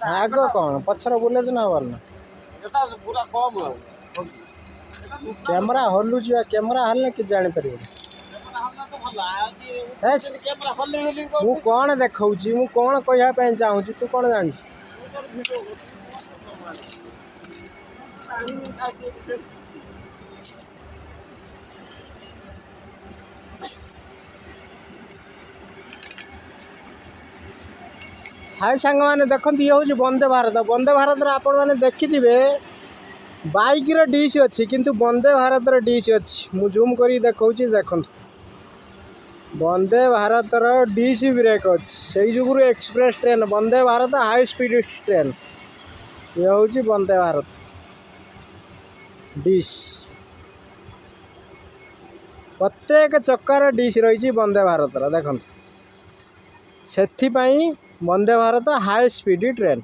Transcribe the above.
आग कौन पछर बुले तो ना भल कैमरा हलुची कैमरा हल्ले कि जानी पार मु कौन देखौची मु कौन कहया चाहूँ तू कौन जानी हाय सांग मैंने देखते ये हूँ वंदे भारत आपण मैंने देखिथे बाइक डिश अच्छी किंतु वंदे भारत डिश अच्छी मु जूम कर देखा देख वंदे भारत डिश ब्रेक अच्छी से जुगु express train Vande Bharat high speed train ये हूँ वंदे भारत डिश प्रत्येक चक्कर डिश रही वंदे भारत देख से Vande Bharat high speed train.